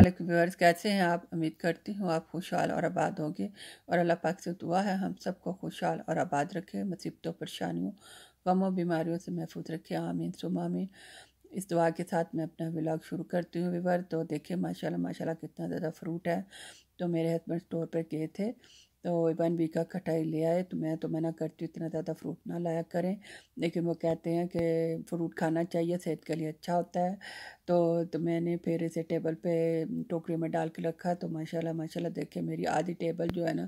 अस्सलामुअलैकुम व्यूअर्स, कैसे हैं आप। उम्मीद करती हूँ आप खुशहाल और आबाद होंगे और अल्लाह पाक से दुआ है हम सबको खुशहाल और आबाद रखे, मुसीबतों परेशानियों गमों बीमारियों से महफूज रखे, आमीन सुम आमीन। इस दुआ के साथ मैं अपना व्लॉग शुरू करती हूँ व्यूअर। तो देखिए माशाल्लाह माशाल्लाह कितना ज़्यादा फ्रूट है। तो मेरे हस्बैंड स्टोर पर गए थे तो 1 वीक का खटाई ले आए। तो मैं तो मना करती हूँ इतना ज़्यादा फ्रूट ना लाया करें, लेकिन वो कहते हैं कि फ्रूट खाना चाहिए, सेहत के लिए अच्छा होता है। तो मैंने फिर इसे टेबल पे टोकरी में डाल के रखा। तो माशाल्लाह माशाल्लाह देखिए मेरी आधी टेबल जो है ना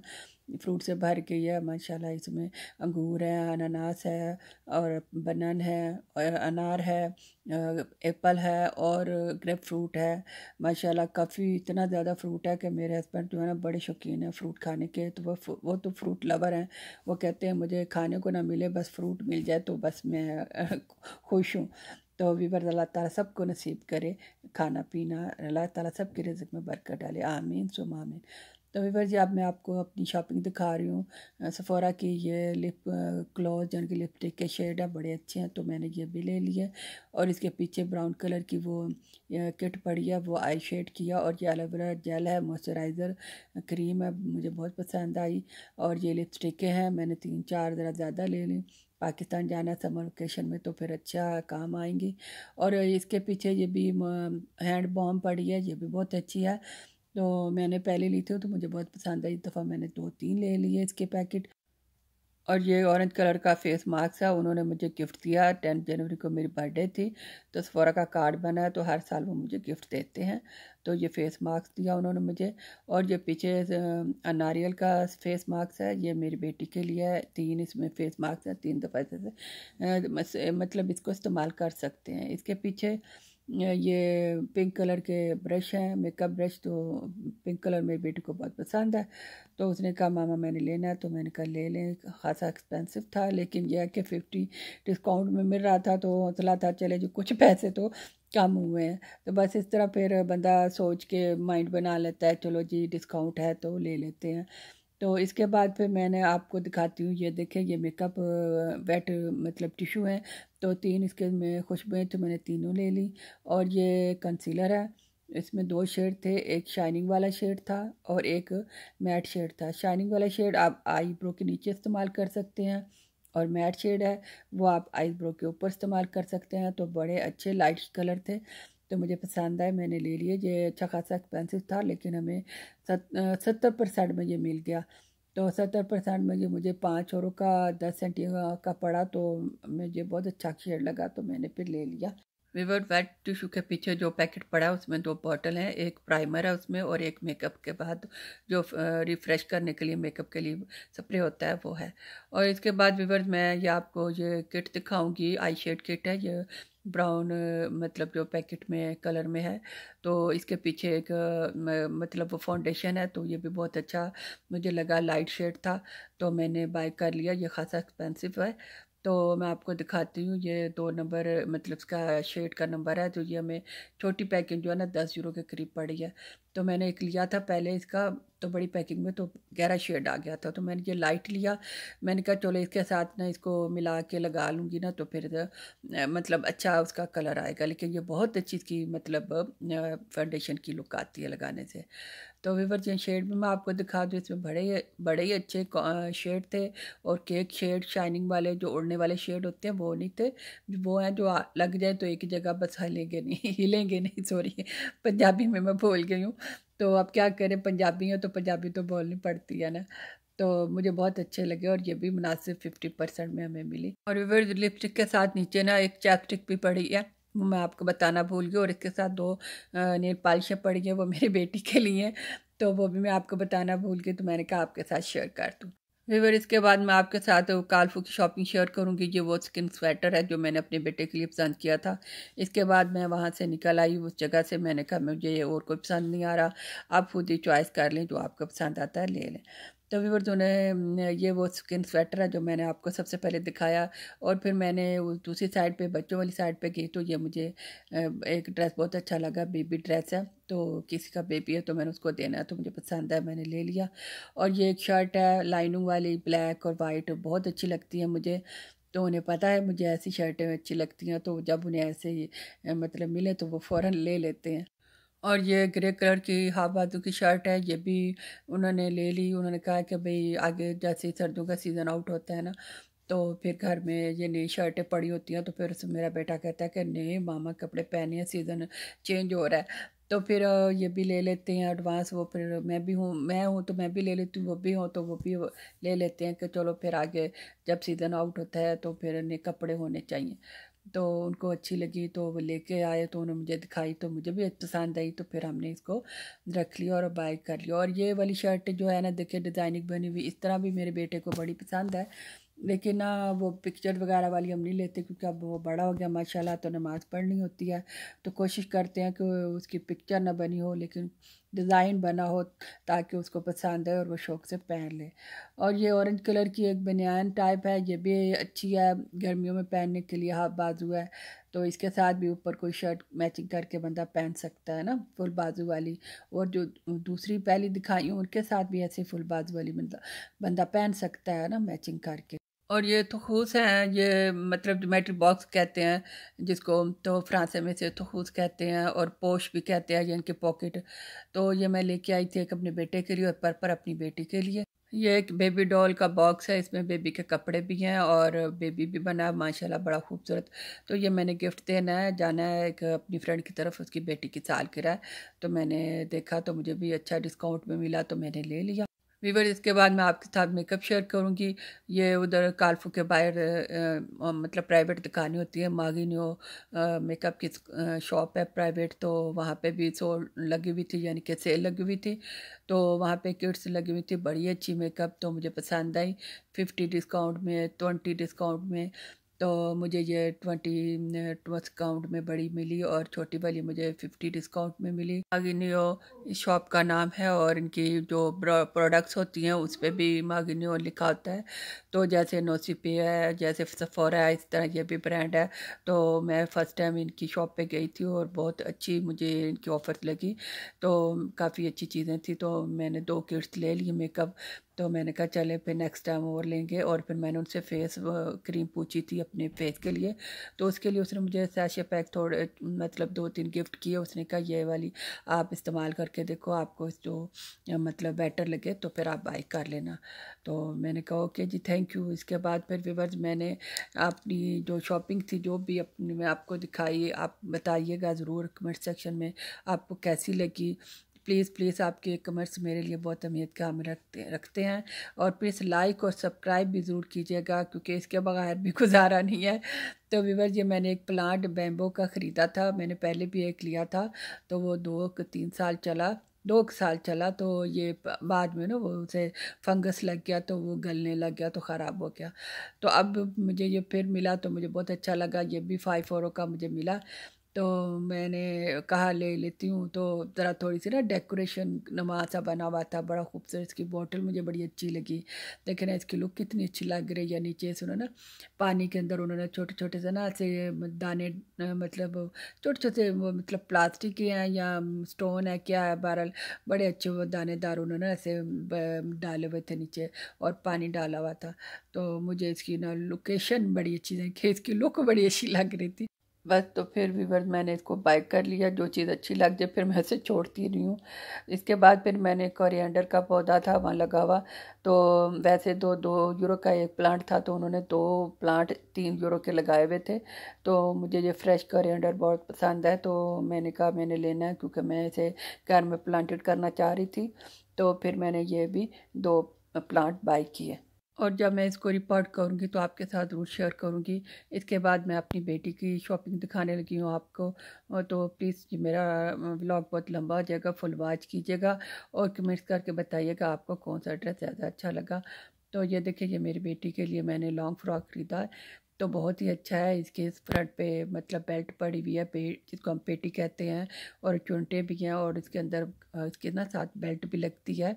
फ्रूट से भर गई है माशाल्लाह। इसमें अंगूर है, अनानास है और बनन है और अनार है, एप्पल है और ग्रेप फ्रूट है। माशाल्लाह काफ़ी इतना ज़्यादा फ्रूट है कि मेरे हस्बैंड जो है ना बड़े शौकीन हैं फ्रूट खाने के। तो वो तो फ्रूट लवर हैं। वो कहते हैं मुझे खाने को ना मिले, बस फ्रूट मिल जाए तो बस मैं खुश हूँ। तो वीवर अल्लाह ताला सबको नसीब करे खाना पीना, अल्लाह ताला सबके रिज़्क़ में बरकत डाले, आमीन सुम आमीन। तो वीवर जी अब मैं आपको अपनी शॉपिंग दिखा रही हूँ। सफ़ोरा की ये लिप ग्लॉस यानी कि लिपस्टिक के शेड है, बड़े अच्छे हैं। तो मैंने ये भी ले लिए और इसके पीछे ब्राउन कलर की वो किट पड़ी है, वो आई शेड किया। और ये एलोवेरा जेल है, मॉइस्चराइज़र क्रीम है, मुझे बहुत पसंद आई। और ये लिपस्टिकें हैं, मैंने 3-4 ज़रा ज़्यादा ले ली। पाकिस्तान जाना है समर वेकेशन में तो फिर अच्छा काम आएंगी। और इसके पीछे ये भी हैंड बॉम पड़ी है, ये भी बहुत अच्छी है। तो मैंने पहले ली थी तो मुझे बहुत पसंद आई, इस दफ़ा मैंने 2-3 ले लिए इसके पैकेट। और ये ऑरेंज कलर का फेस मास्क है, उन्होंने मुझे गिफ्ट दिया। 10 जनवरी को मेरी बर्थडे थी तो सफोरा का कार्ड बना है, तो हर साल वो मुझे गिफ्ट देते हैं। तो ये फेस मास्क दिया उन्होंने मुझे। और ये पीछे नारियल का फेस मास्क है, ये मेरी बेटी के लिए है। 3 इसमें फेस मास्क है, 3 दफ़ा से मतलब इसको इस्तेमाल कर सकते हैं। इसके पीछे ये पिंक कलर के ब्रश हैं, मेकअप ब्रश। तो पिंक कलर मेरी बेटी को बहुत पसंद है, तो उसने कहा मामा मैंने लेना है। तो मैंने कहा ले लें। ख़ासा एक्सपेंसिव था लेकिन यह है कि 50 डिस्काउंट में मिल रहा था, तो हौसला था चले जो कुछ पैसे तो कम हुए हैं। तो बस इस तरह फिर बंदा सोच के माइंड बना लेता है, चलो जी डिस्काउंट है तो ले लेते हैं। तो इसके बाद फिर मैंने आपको दिखाती हूँ, ये देखें ये मेकअप वेट मतलब टिशू है। तो 3 इसके में खुशबुएं तो मैंने तीनों ले ली। और ये कंसीलर है, इसमें 2 शेड थे, एक शाइनिंग वाला शेड था और एक मैट शेड था। शाइनिंग वाला शेड आप आईब्रो के नीचे इस्तेमाल कर सकते हैं और मैट शेड है वो आप आईब्रो के ऊपर इस्तेमाल कर सकते हैं। तो बड़े अच्छे लाइट कलर थे तो मुझे पसंद आए, मैंने ले लिए। ये अच्छा खासा एक्सपेंसिव था लेकिन हमें 70% में ये मिल गया। तो 70% में ये मुझे 5 औरों का 10 सेंटी का पड़ा। तो मुझे बहुत अच्छा शेड लगा तो मैंने फिर ले लिया। विवर वेट टिश्यू के पीछे जो पैकेट पड़ा है उसमें 2 बॉटल हैं, एक प्राइमर है उसमें और एक मेकअप के बाद जो रिफ़्रेश करने के लिए मेकअप के लिए स्प्रे होता है वो है। और इसके बाद विवर मैं ये आपको ये किट दिखाऊंगी, आई शेड किट है ये ब्राउन मतलब जो पैकेट में कलर में है। तो इसके पीछे एक मतलब वो फाउंडेशन है, तो ये भी बहुत अच्छा मुझे लगा, लाइट शेड था तो मैंने बाय कर लिया। ये खासा एक्सपेंसिव है। तो मैं आपको दिखाती हूँ, ये 2 नंबर मतलब इसका शेड का नंबर है। तो ये हमें छोटी पैकिंग जो है ना 10 यूरो के करीब पड़ी है। तो मैंने एक लिया था पहले इसका, तो बड़ी पैकिंग में तो गहरा शेड आ गया था, तो मैंने ये लाइट लिया। मैंने कहा चलो इसके साथ ना इसको मिला के लगा लूँगी ना तो फिर मतलब अच्छा उसका कलर आएगा। लेकिन ये बहुत अच्छी इसकी मतलब फाउंडेशन की लुक आती है लगाने से। तो वीवर जिन शेड में मैं आपको दिखा दूँ, इसमें बड़े ही अच्छे शेड थे। और केक शेड शाइनिंग वाले जो उड़ने वाले शेड होते हैं वो नहीं थे, वो हैं जो लग जाए तो एक ही जगह बस हिलेंगे नहीं हिलेंगे नहीं, सॉरी पंजाबी में मैं भूल गई हूँ। तो अब क्या करें, पंजाबी हो तो पंजाबी तो बोलनी पड़ती है ना। तो मुझे बहुत अच्छे लगे और ये भी मुनासिब 50% में हमें मिली। और वीवर लिपस्टिक के साथ नीचे ना एक चैपस्टिक भी पड़ी है, वो मैं आपको बताना भूल गई। और इसके साथ 2 नेल पॉलिशें पड़ी हैं, वो मेरी बेटी के लिए हैं, तो वो भी मैं आपको बताना भूल गई, तो मैंने कहा आपके साथ शेयर कर दूँ। फिर इसके बाद मैं आपके साथ कालफू की शॉपिंग शेयर करूंगी। ये वो स्किन स्वेटर है जो मैंने अपने बेटे के लिए पसंद किया था। इसके बाद मैं वहाँ से निकल आई उस जगह से, मैंने कहा मुझे ये और कोई पसंद नहीं आ रहा, आप खुद ही चॉइस कर लें, जो आपको पसंद आता है ले लें। तो व्यूअर्स उन्हें ये वो स्किन स्वेटर है जो मैंने आपको सबसे पहले दिखाया। और फिर मैंने दूसरी साइड पे बच्चों वाली साइड पे गई तो ये मुझे एक ड्रेस बहुत अच्छा लगा, बेबी ड्रेस है, तो किसी का बेबी है तो मैंने उसको देना है तो मुझे पसंद है, मैंने ले लिया। और ये एक शर्ट है लाइनिंग वाली, ब्लैक और वाइट, बहुत अच्छी लगती है मुझे। तो उन्हें पता है मुझे ऐसी शर्टें अच्छी लगती हैं, तो जब उन्हें ऐसे ही मतलब मिले तो वो फ़ौरन ले लेते हैं। और ये ग्रे कलर की हाफ बाजू की शर्ट है, ये भी उन्होंने ले ली। उन्होंने कहा कि भाई आगे जैसे ही सर्दियों का सीज़न आउट होता है ना, तो फिर घर में ये नई शर्टें पड़ी होती हैं, तो फिर उसमें मेरा बेटा कहता है कि नहीं मामा कपड़े पहने हैं, सीज़न चेंज हो रहा है। तो फिर ये भी ले लेते हैं एडवांस। वो फिर मैं हूँ तो मैं भी ले लेती हूँ, वो भी हो तो वो भी ले लेते हैं कि चलो फिर आगे जब सीज़न आउट होता है तो फिर नए कपड़े होने चाहिए। तो उनको अच्छी लगी तो वो लेके आए, तो उन्होंने मुझे दिखाई तो मुझे भी पसंद आई, तो फिर हमने इसको रख लिया और बाय कर लिया। और ये वाली शर्ट जो है ना, देखिए डिज़ाइनिंग बनी हुई, इस तरह भी मेरे बेटे को बड़ी पसंद है। लेकिन ना वो पिक्चर वगैरह वाली हम नहीं लेते, क्योंकि अब वो बड़ा हो गया माशाल्लाह, तो नमाज़ पढ़नी होती है। तो कोशिश करते हैं कि उसकी पिक्चर ना बनी हो, लेकिन डिज़ाइन बना हो, ताकि उसको पसंद है और वो शौक़ से पहन ले। और ये ऑरेंज कलर की एक बनियान टाइप है, ये भी अच्छी है गर्मियों में पहनने के लिए, हाफ बाजू है। तो इसके साथ भी ऊपर कोई शर्ट मैचिंग करके बंदा पहन सकता है ना, फुल बाजू वाली। और जो दूसरी पहली दिखाई हूँ उनके साथ भी ऐसे फुल बाजू वाली बंदा बंदा पहन सकता है ना, मैचिंग करके। और ये तखूस हैं, ये मतलब ज्योमेट्री बॉक्स कहते हैं जिसको, तो फ्रांस में से तखूस कहते हैं, और पोश भी कहते हैं, ये इनके पॉकेट। तो ये मैं लेके आई थी एक अपने बेटे के लिए और पर अपनी बेटी के लिए। ये एक बेबी डॉल का बॉक्स है, इसमें बेबी के कपड़े भी हैं और बेबी भी बना है माशाल्लाह बड़ा खूबसूरत। तो ये मैंने गिफ्ट देना है, जाना है एक अपनी फ्रेंड की तरफ, उसकी बेटी की सालगिरह है। तो मैंने देखा तो मुझे भी अच्छा डिस्काउंट में मिला, तो मैंने ले लिया। वीवर इसके बाद मैं आपके साथ मेकअप शेयर करूंगी। ये उधर कालफू के बाहर मतलब प्राइवेट दुकानें होती है, मागिनो मेकअप की शॉप है प्राइवेट, तो वहाँ पे भी लगी हुई थी, यानी कि सेल लगी हुई थी। तो वहाँ पे किट्स लगी हुई थी बड़ी अच्छी मेकअप, तो मुझे पसंद आई। 50 डिस्काउंट में, 20 डिस्काउंट में। तो मुझे ये 20 डिस्काउंट में बड़ी मिली, और छोटी वाली मुझे 50 डिस्काउंट में मिली। मागिनियो इस शॉप का नाम है, और इनकी जो प्रोडक्ट्स होती हैं उस पर भी मागिनियो लिखा होता है। तो जैसे नोसिपी है, जैसे सफोरा है, इस तरह ये भी ब्रांड है। तो मैं फ़र्स्ट टाइम इनकी शॉप पे गई थी और बहुत अच्छी मुझे इनकी ऑफ़र लगी। तो काफ़ी अच्छी चीज़ें थी, तो मैंने 2 किट्स ले ली मेकअप। तो मैंने कहा चले फिर नेक्स्ट टाइम और लेंगे। और फिर मैंने उनसे फेस क्रीम पूछी थी अपने फेस के लिए, तो उसके लिए उसने मुझे सैशे पैक थोड़े मतलब 2-3 गिफ्ट किए। उसने कहा ये वाली आप इस्तेमाल करके देखो, आपको जो मतलब बेटर लगे तो फिर आप बाई कर लेना। तो मैंने कहा ओके जी, थैंक यू। इसके बाद फिर व्यूअर्स मैंने अपनी जो शॉपिंग थी जो भी अपनी मैं आपको दिखाई, आप बताइएगा ज़रूर कमेंट सेक्शन में आपको कैसी लगी। प्लीज़ प्लीज़ आपके कमेंट्स मेरे लिए बहुत अहमियत का हम रखते हैं। और प्लीज़ लाइक और सब्सक्राइब भी ज़रूर कीजिएगा, क्योंकि इसके बगैर भी गुजारा नहीं है। तो व्यूअर्स ये मैंने एक प्लांट बैम्बो का ख़रीदा था, मैंने पहले भी एक लिया था, तो वो 2-3 साल चला, 2 साल चला। तो ये बाद में ना वो उसे फंगस लग गया, तो वो गलने लग गया, तो ख़राब हो गया। तो अब मुझे ये फिर मिला तो मुझे बहुत अच्छा लगा। ये भी 5 यूरो का मुझे मिला, तो मैंने कहा ले लेती हूँ। तो ज़रा थोड़ी सी ना डेकोरेशन नमा सा बना हुआ था, बड़ा खूबसूरत। इसकी बोतल मुझे बड़ी अच्छी लगी, लेकिन इसकी लुक कितनी अच्छी लग रही है। नीचे से उन्होंने पानी के अंदर उन्होंने छोटे छोटे से ना ऐसे दाने मतलब छोटे छोटे वो मतलब प्लास्टिक के हैं या स्टोन है क्या है, बहरहाल बड़े अच्छे वो दानेदार उन्होंने ऐसे डाले हुए थे नीचे, और पानी डाला हुआ था। तो मुझे इसकी ना लोकेशन बड़ी अच्छी लगी, इसकी लुक बड़ी अच्छी लग रही थी। बस तो फिर व्यूअर्स मैंने इसको बाय कर लिया, जो चीज़ अच्छी लग जाए फिर मैं इसे छोड़ती नहीं हूँ। इसके बाद फिर मैंने कोरिएंडर का पौधा था वहाँ लगा हुआ, तो वैसे 2-2 यूरो का एक प्लांट था, तो उन्होंने 2 प्लांट 3 यूरो के लगाए हुए थे। तो मुझे ये फ्रेश कोरिएंडर बहुत पसंद है, तो मैंने कहा मैंने लेना है, क्योंकि मैं इसे घर में प्लांटेड करना चाह रही थी। तो फिर मैंने ये भी 2 प्लांट बाय किए, और जब मैं इसको रिपोर्ट करूँगी तो आपके साथ ज़रूर शेयर करूँगी। इसके बाद मैं अपनी बेटी की शॉपिंग दिखाने लगी हूँ आपको। तो प्लीज़ ये मेरा व्लॉग बहुत लंबा हो जाएगा, फुल वॉच कीजिएगा और कमेंट्स करके बताइएगा आपको कौन सा ड्रेस ज़्यादा अच्छा लगा। तो ये देखिए, ये मेरी बेटी के लिए मैंने लॉन्ग फ्रॉक ख़रीदा है, तो बहुत ही अच्छा है। इसके इस फ्रंट पे मतलब बेल्ट पड़ी हुई है, जिसको हम पेटी कहते हैं, और चुनटे भी हैं, और इसके अंदर इसके ना साथ बेल्ट भी लगती है।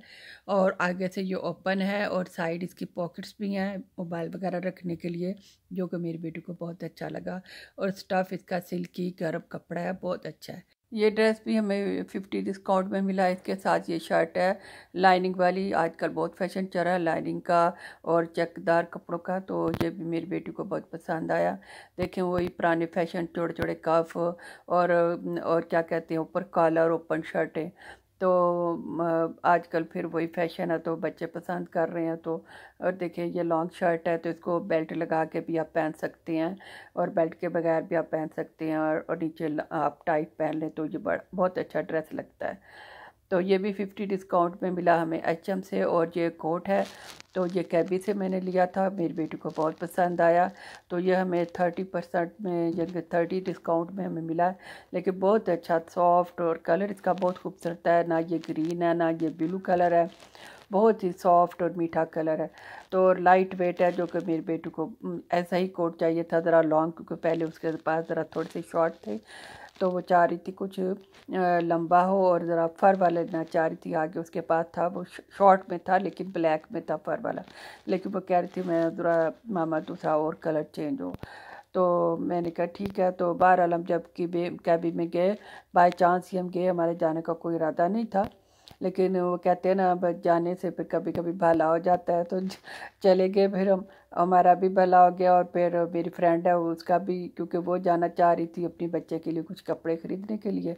और आगे से ये ओपन है, और साइड इसकी पॉकेट्स भी हैं मोबाइल वगैरह रखने के लिए, जो कि मेरी बेटी को बहुत अच्छा लगा। और स्टफ़ इसका सिल्की गर्म कपड़ा है, बहुत अच्छा है। ये ड्रेस भी हमें 50 डिस्काउंट में मिला है। इसके साथ ये शर्ट है लाइनिंग वाली, आजकल बहुत फैशन चल रहा है लाइनिंग का और चेकदार कपड़ों का, तो ये भी मेरी बेटी को बहुत पसंद आया। देखें वही पुराने फैशन, छोटे छोटे कफ और क्या कहते हैं ऊपर कॉलर ओपन शर्टें, तो आजकल फिर वही फैशन है तो बच्चे पसंद कर रहे हैं। तो और देखिए ये लॉन्ग शर्ट है तो इसको बेल्ट लगा के भी आप पहन सकते हैं और बेल्ट के बगैर भी आप पहन सकते हैं, और नीचे आप टाइट पहन लें तो ये बहुत अच्छा ड्रेस लगता है। तो ये भी 50 डिस्काउंट में मिला हमें एचएम से। और ये कोट है तो ये कैबी से मैंने लिया था, मेरी बेटी को बहुत पसंद आया। तो ये हमें 30% में यानी 30 डिस्काउंट में हमें मिला है, लेकिन बहुत अच्छा सॉफ्ट, और कलर इसका बहुत खूबसूरत है, ना ये ग्रीन है ना ये ब्लू कलर है, बहुत ही सॉफ्ट और मीठा कलर है। तो लाइट वेट है, जो कि मेरी बेटी को ऐसा ही कोट चाहिए था ज़रा लॉन्ग, क्योंकि पहले उसके पास ज़रा थोड़े से शॉर्ट थे, तो वो चाह रही थी कुछ लंबा हो और ज़रा फ़र वाले ना चाह रही थी। आगे उसके पास था वो शॉर्ट में था लेकिन ब्लैक में था फ़र वाला, लेकिन वो कह रही थी मैं ज़रा मामा दूसरा और कलर चेंज हो। तो मैंने कहा ठीक है। तो बहरहाल हम जब की कैबिन में गए, बाय चांस ही हम गए, हमारे जाने का कोई इरादा नहीं था, लेकिन वो कहते हैं ना बस जाने से फिर कभी कभी भला हो जाता है, तो चले गए। फिर हम हमारा भी भला हो गया और फिर मेरी फ्रेंड है उसका भी, क्योंकि वो जाना चाह रही थी अपने बच्चे के लिए कुछ कपड़े ख़रीदने के लिए,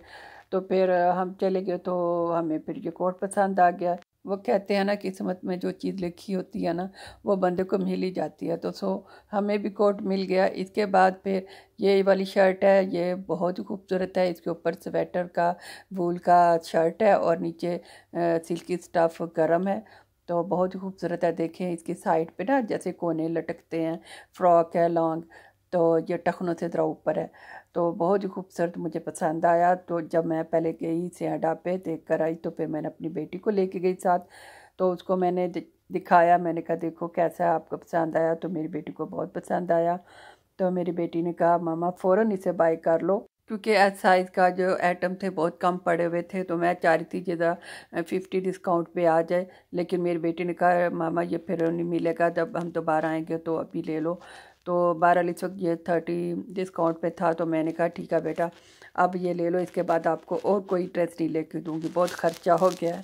तो फिर हम चले गए। तो हमें फिर ये कोट पसंद आ गया। वो कहते हैं ना किस्मत में जो चीज़ लिखी होती है ना वो बंदे को मिल ही जाती है, तो हमें भी कोट मिल गया। इसके बाद फिर ये वाली शर्ट है, ये बहुत ही खूबसूरत है। इसके ऊपर स्वेटर का वूल का शर्ट है और नीचे सिल्की स्टफ़ गरम है, तो बहुत ही खूबसूरत है। देखें इसकी साइड पे ना जैसे कोने लटकते हैं, फ्रॉक है लॉन्ग, तो ये टखनों से ज़रा ऊपर है, तो बहुत ही खूबसूरत मुझे पसंद आया। तो जब मैं पहले गई सियाडा पे देख कर आई, तो फिर मैंने अपनी बेटी को लेके गई साथ, तो उसको मैंने दिखाया, मैंने कहा देखो कैसा है, आपको पसंद आया? तो मेरी बेटी को बहुत पसंद आया। तो मेरी बेटी ने कहा मामा फ़ौरन इसे बाय कर लो, क्योंकि एस साइज़ का जो आइटम थे बहुत कम पड़े हुए थे, तो मैं चाह रही थी ज़रा 50 डिस्काउंट पे आ जाए, लेकिन मेरी बेटी ने कहा मामा ये फिर नहीं मिलेगा, जब हम दोबारा आएंगे तो अभी ले लो। तो बहरहाल इस वक्त ये 30 डिस्काउंट पे था, तो मैंने कहा ठीक है बेटा अब ये ले लो, इसके बाद आपको और कोई ड्रेस नहीं लेके दूँगी, बहुत खर्चा हो गया है।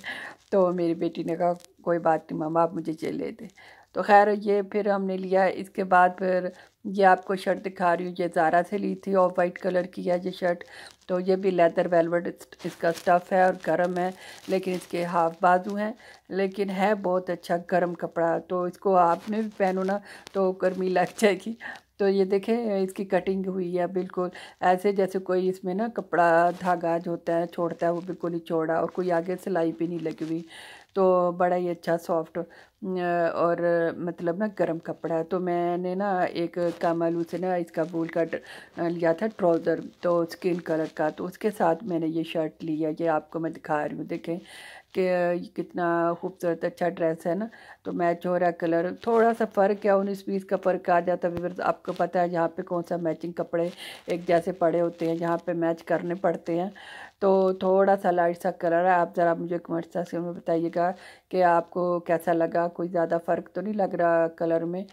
तो मेरी बेटी ने कहा कोई बात नहीं मामा, आप मुझे ये ले दे। तो खैर ये फिर हमने लिया। इसके बाद फिर ये आपको शर्ट दिखा रही हूँ, ये ज़ारा से ली थी, ऑफ वाइट कलर की है ये शर्ट। तो ये भी लेदर वेलवेट इसका स्टफ़ है और गर्म है, लेकिन इसके हाफ बाजू हैं, लेकिन है बहुत अच्छा गर्म कपड़ा, तो इसको आपने भी पहनो ना तो गर्मी लग जाएगी। तो ये देखें इसकी कटिंग हुई है बिल्कुल ऐसे जैसे कोई इसमें ना कपड़ा धागा जो होता है छोड़ता है वो बिल्कुल ही चौड़ा, और कोई आगे सिलाई भी नहीं लगी हुई, तो बड़ा ही अच्छा सॉफ्ट और मतलब ना गर्म कपड़ा है। तो मैंने ना एक कामालू से ना इसका वूल का लिया था ट्राउज़र, तो स्किन कलर का, तो उसके साथ मैंने ये शर्ट ली है, ये आपको मैं दिखा रही हूँ। देखें कि कितना खूबसूरत अच्छा ड्रेस है ना, तो मैच हो रहा है कलर, थोड़ा सा फ़र्क है 19-20 का फ़र्क आ जाता है। फिर आपको पता है यहाँ पे कौन सा मैचिंग कपड़े एक जैसे पड़े होते हैं, यहाँ पे मैच करने पड़ते हैं, तो थोड़ा सा लाइट सा कलर है। आप ज़रा मुझे कमेंट सेक्शन में बताइएगा कि आपको कैसा लगा, कोई ज़्यादा फ़र्क तो नहीं लग रहा कलर में,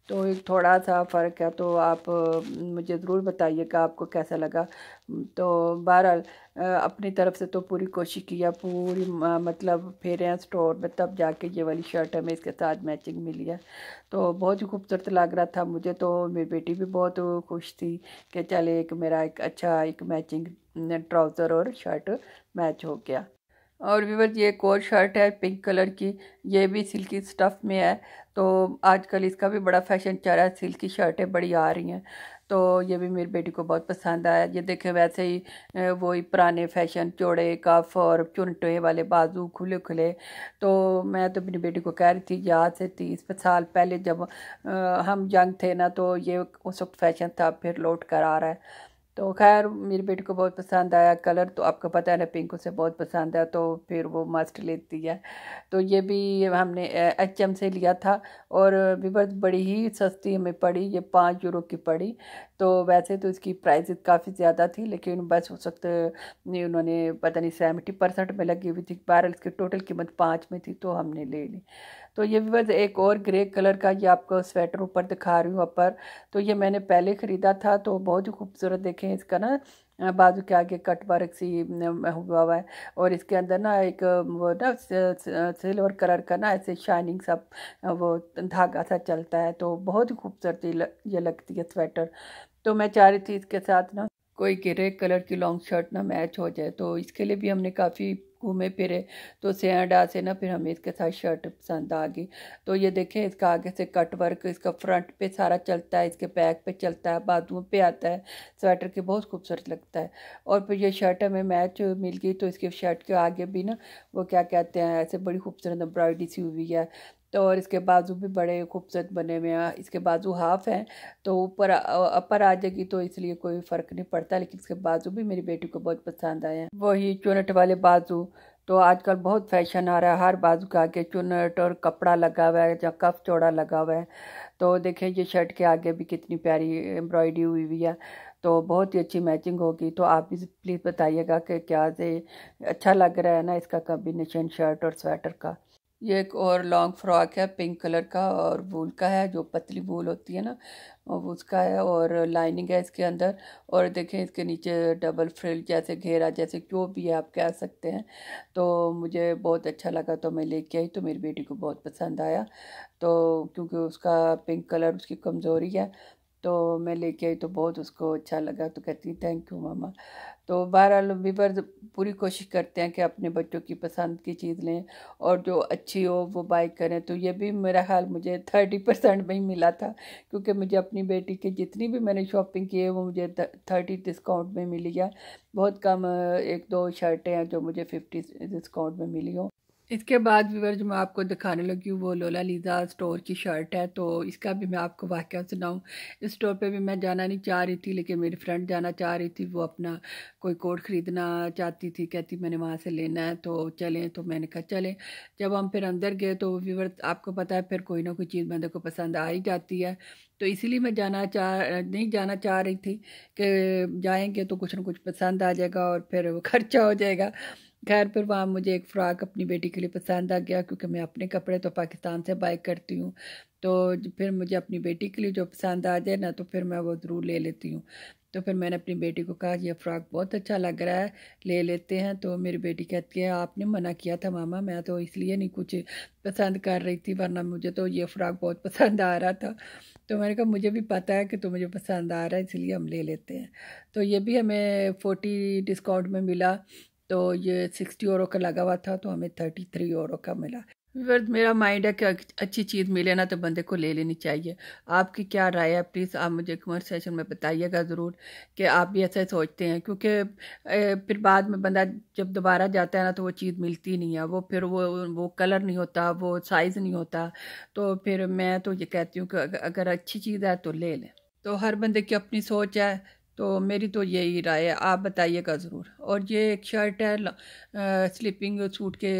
तो एक थोड़ा सा फ़र्क है, तो आप मुझे ज़रूर बताइएगा आपको कैसा लगा। तो बहरहाल अपनी तरफ से तो पूरी कोशिश किया, पूरी मतलब फेरे हैं स्टोर में, तब जाके ये वाली शर्ट हमें इसके साथ मैचिंग मिली है, तो बहुत ही खूबसूरत लग रहा था मुझे। तो मेरी बेटी भी बहुत खुश थी कि चले एक मेरा एक अच्छा एक मैचिंग ट्राउज़र और शर्ट मैच हो गया। और व्यूअर्स ये एक और शर्ट है पिंक कलर की, ये भी सिल्की स्टफ़ में है, तो आजकल इसका भी बड़ा फैशन चल रहा है, सिल्की शर्टें बड़ी आ रही हैं, तो ये भी मेरी बेटी को बहुत पसंद आया। ये देखें वैसे ही वही पुराने फैशन, चौड़े कफ और चुनटे वाले बाजू खुले खुले, तो मैं तो अपनी बेटी को कह रही थी याद से 30 साल पहले जब हम यंग थे ना, तो ये उस वक्त फैशन था, फिर लौट कर आ रहा है। तो खैर मेरी बेटी को बहुत पसंद आया कलर, तो आपको पता है ना पिंक उसे बहुत पसंद है, तो फिर वो मस्ट लेती है। तो ये भी हमने एचएम से लिया था, और विवर्स बड़ी ही सस्ती हमें पड़ी, ये 5 यूरो की पड़ी। तो वैसे तो इसकी प्राइस काफ़ी ज़्यादा थी, लेकिन बस उस वक्त नहीं उन्होंने पता नहीं 70% में लगी हुई थी, बहरहाल इसकी टोटल कीमत 5 में थी, तो हमने ले ली। तो ये व्यूअर्स एक और ग्रे कलर का ये आपको स्वेटर ऊपर दिखा रही हूँ अपर। तो ये मैंने पहले ख़रीदा था, तो बहुत ही खूबसूरत देखें इसका ना बाजू के आगे कट वर्क सी हुआ हुआ है, और इसके अंदर ना एक वो ना सिल्वर कलर का ना ऐसे शाइनिंग सा वो धागा सा चलता है, तो बहुत ही खूबसूरत ये लगती है स्वेटर। तो मैं चाह रही थी इसके साथ ना कोई ग्रे कलर की लॉन्ग शर्ट ना मैच हो जाए, तो इसके लिए भी हमने काफ़ी घूमे फिरे, तो सेयाडा से ना फिर हमें इसके साथ शर्ट पसंद आ गई। तो ये देखें इसका आगे से कट वर्क इसका फ्रंट पे सारा चलता है, इसके बैक पे चलता है, बाजुओं पे आता है स्वेटर के, बहुत खूबसूरत लगता है। और फिर ये शर्ट हमें मैच मिल गई, तो इसके शर्ट के आगे भी ना वो क्या कहते हैं ऐसे बड़ी खूबसूरत एम्ब्रॉयडरी सी हुई है। तो और इसके बाजू भी बड़े खूबसूरत बने हुए हैं, इसके बाजू हाफ हैं तो ऊपर अपर आ जाएगी, तो इसलिए कोई फ़र्क नहीं पड़ता, लेकिन इसके बाजू भी मेरी बेटी को बहुत पसंद आए हैं। वही चुनट वाले बाजू, तो आजकल बहुत फैशन आ रहा है, हर बाजू के आगे चुनट और कपड़ा लगा हुआ है या कफ चौड़ा लगा हुआ है। तो देखें ये शर्ट के आगे भी कितनी प्यारी एम्ब्रॉयडरी हुई हुई है, तो बहुत ही अच्छी मैचिंग होगी। तो आप भी प्लीज़ बताइएगा कि क्या से अच्छा लग रहा है ना इसका कॉम्बिनेशन शर्ट और स्वेटर का। ये एक और लॉन्ग फ्रॉक है पिंक कलर का, और वूल का है, जो पतली वूल होती है ना वो उसका है, और लाइनिंग है इसके अंदर। और देखें इसके नीचे डबल फ्रिल जैसे घेरा जैसे जो भी है आप कह सकते हैं। तो मुझे बहुत अच्छा लगा, तो मैं लेके आई, तो मेरी बेटी को बहुत पसंद आया। तो क्योंकि उसका पिंक कलर उसकी कमज़ोरी है, तो मैं लेके आई तो बहुत उसको अच्छा लगा, तो कहती थैंक यू मामा। तो बहरहाल व्यूअर्स पूरी कोशिश करते हैं कि अपने बच्चों की पसंद की चीज़ लें, और जो अच्छी हो वो बाय करें। तो ये भी मेरा ख्याल मुझे 30% में ही मिला था, क्योंकि मुझे अपनी बेटी की जितनी भी मैंने शॉपिंग की है वो मुझे 30 डिस्काउंट में मिली है। बहुत कम एक दो शर्टें हैं जो मुझे 50 डिस्काउंट में मिली हो। इसके बाद व्यूअर जो मैं आपको दिखाने लगी हूँ वो लोला लीजा स्टोर की शर्ट है, तो इसका भी मैं आपको वाक़या सुनाऊँ। इस स्टोर पे भी मैं जाना नहीं चाह रही थी, लेकिन मेरी फ्रेंड जाना चाह रही थी, वो अपना कोई कोट ख़रीदना चाहती थी, कहती मैंने वहाँ से लेना है तो चलें। तो मैंने कहा चलें। जब हम फिर अंदर गए तो व्यूअर आपको पता है फिर कोई ना कोई चीज़ बंदे को पसंद आ ही जाती है, तो इसीलिए मैं नहीं जाना चाह रही थी कि जाएंगे तो कुछ ना कुछ पसंद आ जाएगा और फिर वो खर्चा हो जाएगा। खैर फिर वहाँ मुझे एक फ़्रॉक अपनी बेटी के लिए पसंद आ गया, क्योंकि मैं अपने कपड़े तो पाकिस्तान से बाय करती हूँ, तो फिर मुझे अपनी बेटी के लिए जो पसंद आ जाए ना तो फिर मैं वो ज़रूर ले लेती हूँ। तो फिर मैंने अपनी बेटी को कहा ये फ़्रॉक बहुत अच्छा लग रहा है, ले लेते हैं। तो मेरी बेटी कहती है आपने मना किया था मामा, मैं तो इसलिए नहीं कुछ पसंद कर रही थी, वरना मुझे तो ये फ़्रॉक बहुत पसंद आ रहा था। तो मैंने कहा मुझे भी पता है कि तो मुझे पसंद आ रहा है, इसलिए हम ले लेते हैं। तो ये भी हमें 40 डिस्काउंट में मिला, तो ये 60 यूरो का लगा हुआ था, तो हमें 33 यूरो का मिला। बस मेरा माइंड है कि अच्छी चीज़ मिले ना तो बंदे को ले लेनी चाहिए। आपकी क्या राय है, प्लीज़ आप मुझे कमेंट सेशन में बताइएगा ज़रूर कि आप भी ऐसा सोचते हैं, क्योंकि फिर बाद में बंदा जब दोबारा जाता है ना तो वो चीज़ मिलती नहीं है, वो फिर वो कलर नहीं होता, वो साइज़ नहीं होता। तो फिर मैं तो ये कहती हूँ कि अगर अच्छी चीज़ है तो ले लें। तो हर बंदे की अपनी सोच है, तो मेरी तो यही राय है, आप बताइएगा ज़रूर। और ये एक शर्ट है स्लीपिंग सूट के,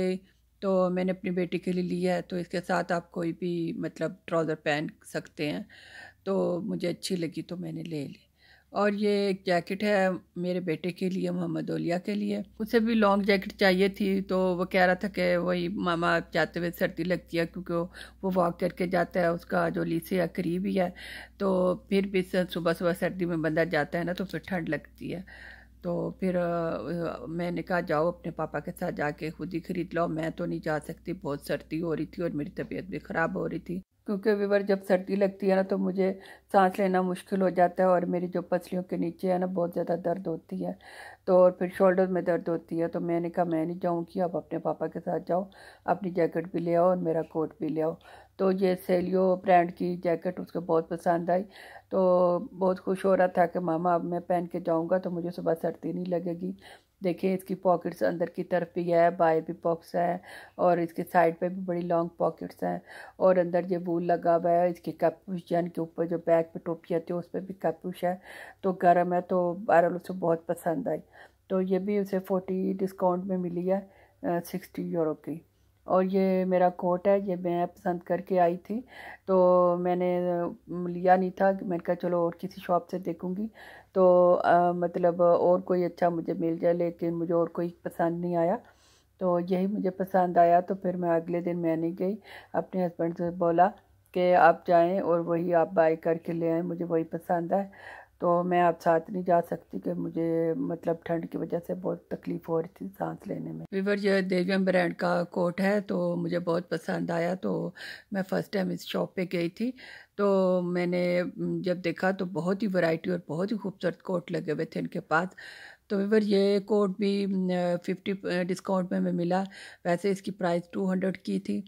तो मैंने अपनी बेटी के लिए लिया है, तो इसके साथ आप कोई भी मतलब ट्राउज़र पहन सकते हैं, तो मुझे अच्छी लगी तो मैंने ले ली। और ये एक जैकेट है मेरे बेटे के लिए, मोहम्मद ओलिया के लिए, उसे भी लॉन्ग जैकेट चाहिए थी, तो वो कह रहा था कि वही मामा जाते हुए सर्दी लगती है, क्योंकि वो वॉक करके जाता है, उसका जो लीसे है करीब ही है, तो फिर भी सुबह सुबह सर्दी में बंदा जाता है ना तो फिर ठंड लगती है। तो फिर मैंने कहा जाओ अपने पापा के साथ जाके खुद ही खरीद लो, मैं तो नहीं जा सकती, बहुत सर्दी हो रही थी और मेरी तबीयत भी ख़राब हो रही थी, क्योंकि विवर जब सर्दी लगती है ना तो मुझे सांस लेना मुश्किल हो जाता है, और मेरी जो पसलियों के नीचे है ना बहुत ज़्यादा दर्द होती है, तो और फिर शोल्डर में दर्द होती है। तो मैंने कहा मैं नहीं जाऊँगी, आप अपने पापा के साथ जाओ, अपनी जैकेट भी ले आओ और मेरा कोट भी ले आओ। तो ये सेलियो ब्रांड की जैकेट उसको बहुत पसंद आई, तो बहुत खुश हो रहा था कि मामा अब मैं पहन के जाऊँगा तो मुझे सुबह सर्दी नहीं लगेगी। देखिए इसकी पॉकेट्स अंदर की तरफ भी है, बाहर भी पॉकेट्स हैं, और इसके साइड पे भी बड़ी लॉन्ग पॉकेट्स हैं, और अंदर ये वूल लगा हुआ है। इसकी कैपुश यानी के ऊपर जो बैक पे टोपी आती है उस पर भी कैपुश है, तो गर्म है, तो बहरहाल उसे बहुत पसंद आई। तो ये भी उसे 40 डिस्काउंट में मिली है 60 यूरो की। और ये मेरा कोट है, ये मैं पसंद करके आई थी, तो मैंने लिया नहीं था, मैंने कहा चलो और किसी शॉप से देखूंगी, तो मतलब और कोई अच्छा मुझे मिल जाए, लेकिन मुझे और कोई पसंद नहीं आया, तो यही मुझे पसंद आया। तो फिर मैं अगले दिन मैं नहीं गई, अपने हस्बैंड से बोला कि आप जाएं और वही आप बाय करके ले आएँ, मुझे वही पसंद है। तो मैं आप साथ नहीं जा सकती कि मुझे मतलब ठंड की वजह से बहुत तकलीफ़ हो रही थी सांस लेने में। वीवर ये देवियम ब्रांड का कोट है, तो मुझे बहुत पसंद आया। तो मैं फ़र्स्ट टाइम इस शॉप पे गई थी, तो मैंने जब देखा तो बहुत ही वैरायटी और बहुत ही खूबसूरत कोट लगे हुए थे इनके पास। तो वीवर ये कोट भी 50 डिस्काउंट में मिला। वैसे इसकी प्राइस 200 की थी,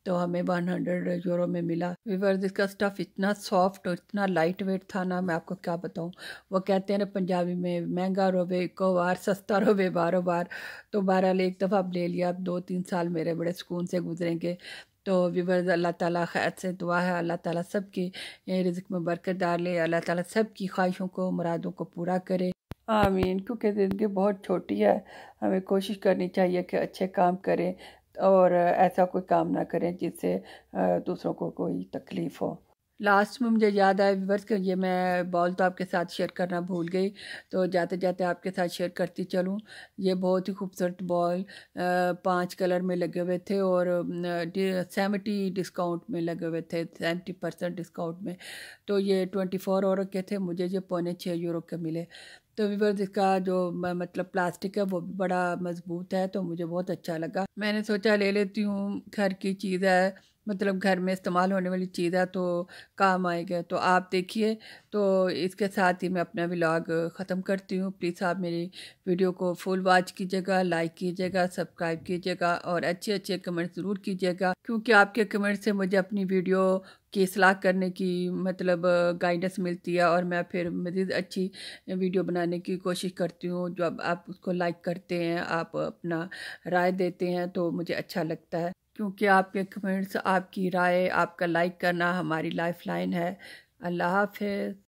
तो हमें 100 यूरो में मिला। वीवर इसका स्टफ़ इतना सॉफ्ट और इतना लाइट वेट था ना, मैं आपको क्या बताऊँ। वो कहते हैं ना पंजाबी में, महंगा रोवे इको बार, सस्ता रोवे बारो बार। तो बहरहाल एक दफ़ा अब ले लिया, अब 2-3 साल मेरे बड़े सुकून से गुजरेंगे। तो वीवर अल्लाह ताला खैर से दुआ है, अल्लाह ताला सबकी रिज़्क़ में बरकत डाले, अल्लाह ताला सबकी ख्वाहिशों को, मुरादों को पूरा करे। आमीन। क्योंकि ज़िंदगी बहुत छोटी है, हमें कोशिश करनी चाहिए कि अच्छे काम करें और ऐसा कोई काम ना करें जिससे दूसरों को कोई तकलीफ़ हो। लास्ट में मुझे याद आया व्यूअर्स कि ये मैं बॉल तो आपके साथ शेयर करना भूल गई, तो जाते जाते आपके साथ शेयर करती चलूँ। ये बहुत ही खूबसूरत बॉल 5 कलर में लगे हुए थे और 70 डिस्काउंट में लगे हुए थे, 70% डिस्काउंट में। तो ये 24 यूरो के थे, मुझे ये 5.25 यूरो के मिले। तो व्यूअर्स इसका जो मतलब प्लास्टिक है वो भी बड़ा मजबूत है, तो मुझे बहुत अच्छा लगा। मैंने सोचा ले लेती हूँ, घर की चीज़ है, मतलब घर में इस्तेमाल होने वाली चीज़ है तो काम आएगा। तो आप देखिए, तो इसके साथ ही मैं अपना व्लॉग ख़त्म करती हूँ। प्लीज़ आप मेरी वीडियो को फुल वॉच कीजिएगा, लाइक कीजिएगा, सब्सक्राइब कीजिएगा और अच्छे अच्छे कमेंट ज़रूर कीजिएगा, क्योंकि आपके कमेंट से मुझे अपनी वीडियो की इस्लाह करने की मतलब गाइडेंस मिलती है और मैं फिर मज़ीद अच्छी वीडियो बनाने की कोशिश करती हूँ। जब आप उसको लाइक करते हैं, आप अपना राय देते हैं, तो मुझे अच्छा लगता है, क्योंकि आपके कमेंट्स, आपकी राय, आपका लाइक करना हमारी लाइफ लाइन है। अल्लाह हाफ़िज़।